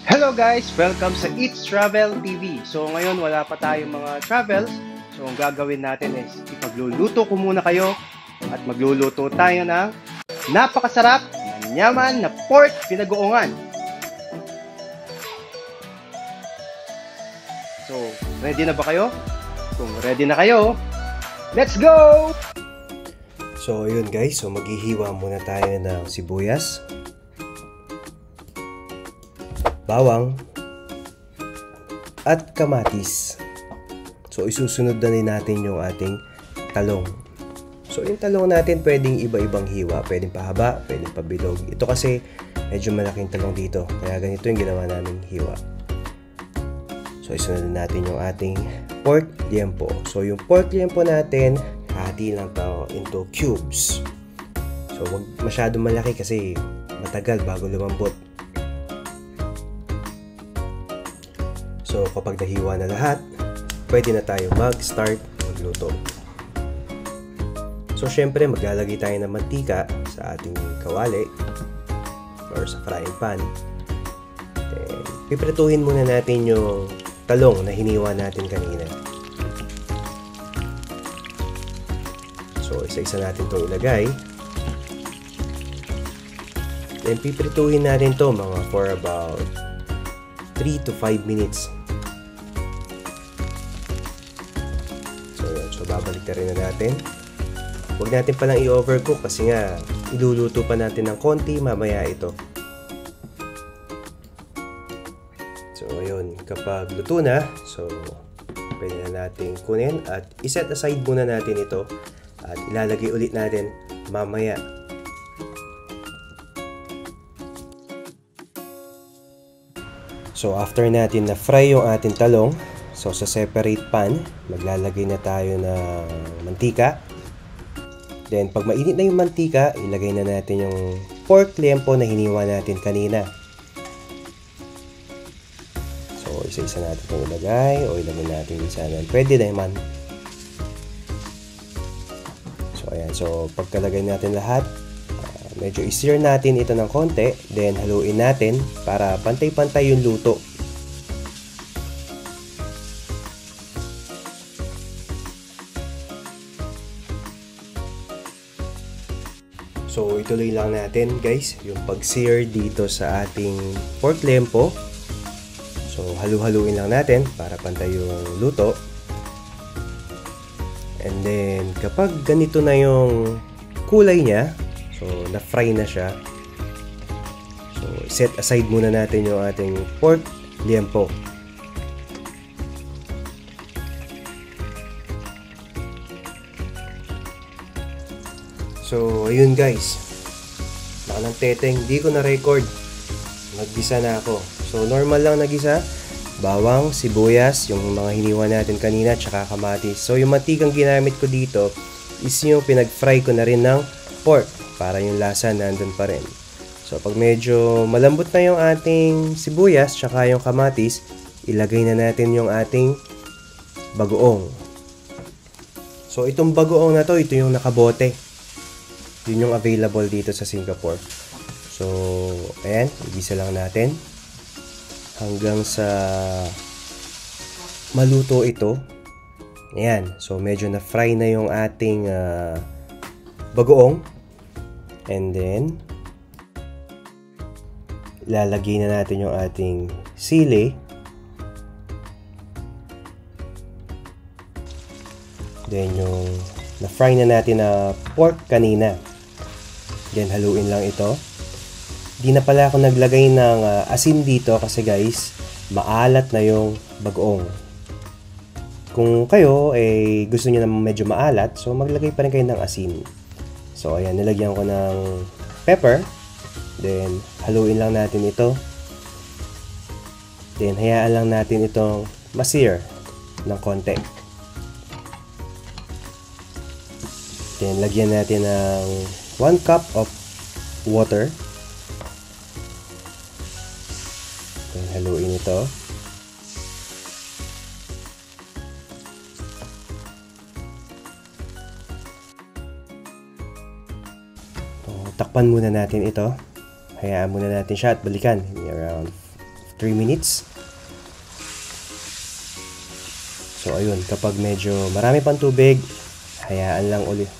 Hello guys! Welcome sa Eats Travel TV. So ngayon wala pa tayong mga travels. So ang gagawin natin is ipagluluto ko muna kayo at magluluto tayo ng napakasarap na yaman na pork pinagoongan. So ready na ba kayo? Kung ready na kayo, let's go! So yun guys, so maghihiwa muna tayo ng sibuyas, bawang, at kamatis. So isusunod na rin natin yung ating talong. So yung talong natin pwedeng iba-ibang hiwa, pwedeng pahaba, pwedeng pabilog. Ito kasi medyo malaking talong dito, kaya ganito yung ginawa namin hiwa. So isunod na natin yung ating pork liempo. So yung pork liempo natin, hati lang to into cubes. So wag masyadong malaki kasi matagal bago lumambot. So kapag nahiwa na lahat, pwede na tayo mag-start magluto. So syempre maglalagay tayo ng mantika sa ating kawali or sa frying pan. Then piprituhin muna natin yung talong na hiniwa natin kanina. So isa-isa natin itong ilagay. Then piprituhin natin to mga for about 3 to 5 minutes. So babalik na rin na natin. Huwag natin palang i-overcook kasi nga iluluto pa natin ng konti mamaya ito. So ayun, kapag luto na, so pwede na natin kunin at iset aside muna natin ito at ilalagay ulit natin mamaya. So after natin na fry yung ating talong, so sa separate pan, maglalagay na tayo ng mantika. Then pag mainit na yung mantika, ilagay na natin yung pork liempo na hiniwa natin kanina. So isa-isa natin itong ilagay o ilagay natin isa na. Pwede naman. So ayan, so pagkalagay natin lahat, medyo i-sear natin ito ng konti, then haluin natin para pantay-pantay yung luto. So ituloy lang natin guys yung pag-sear dito sa ating pork liempo. So halu-haluin lang natin para pantay yung luto. And then kapag ganito na yung kulay niya, so na-fry na siya, so set aside muna natin yung ating pork liempo. So ayun guys, baka ng teteng, hindi ko na-record, naggisa na ako. So normal lang nagisa, bawang, sibuyas, yung mga hiniwa natin kanina, tsaka kamatis. So yung mantikang ginamit ko dito is yung pinag-fry ko na rin ng pork para yung lasa nandun pa rin. So pag medyo malambot na yung ating sibuyas tsaka yung kamatis, ilagay na natin yung ating bagoong. So itong bagoong na to, ito yung nakabote. Yun yung available dito sa Singapore. So ayan, igisa lang natin hanggang sa maluto ito. Ayan, so medyo na fry na yung ating bagoong. And then ilalagay na natin yung ating sili. Then yung na-fry na natin na pork kanina. Then haluin lang ito. Di na pala ako naglagay ng asin dito kasi guys, maalat na yung bagoong. Kung kayo gusto niyo naman medyo maalat, so maglagay pa rin kayo ng asin. So ayan, nilagyan ko ng pepper. Then haluin lang natin ito. Then hayaan lang natin itong ma-sear ng konti. Then lagyan natin ng 1 cup of water. Then haluin ito. So, takpan muna natin ito. Hayaan muna natin siya at balikan. Around 3 minutes. So ayun, kapag medyo marami pang tubig, hayaan lang ulit.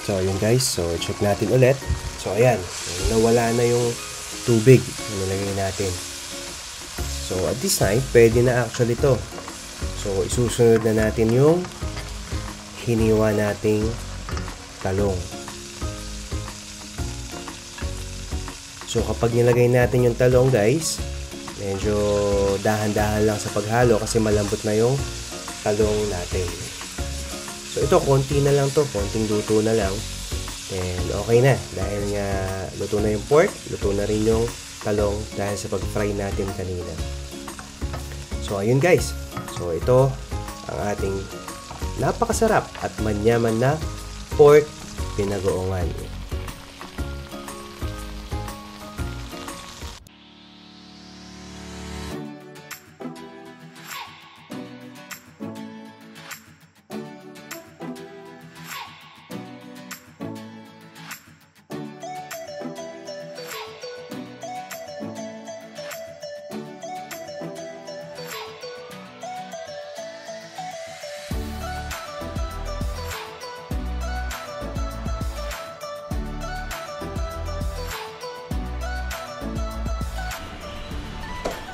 So ayun guys, so check natin ulit. So ayan, nawala na yung tubig na nilagay natin. So at this time, pwede na actually to. So isusunod na natin yung hiniwa nating talong. So kapag nilagay natin yung talong guys, medyo dahan-dahan lang sa paghalo kasi malambot na yung talong natin. So ito, konti na lang to, konting luto na lang. And okay na, dahil nga luto na yung pork, luto na rin yung talong dahil sa pag-fry natin kanina. So ayun guys, so ito ang ating napakasarap at manyaman na pork pinagoongan.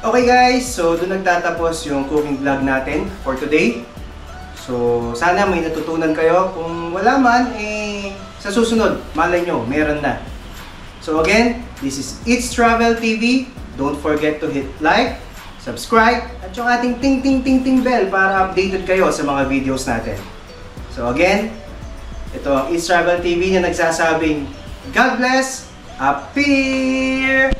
Okay guys, so doon nagtatapos yung cooking vlog natin for today. So sana may natutunan kayo. Kung wala man, sa susunod, malay nyo, meron na. So again, this is It's Travel TV. Don't forget to hit like, subscribe, at yung ating ting bell para updated kayo sa mga videos natin. So again, ito ang It's Travel TV na nagsasabing God bless, appear!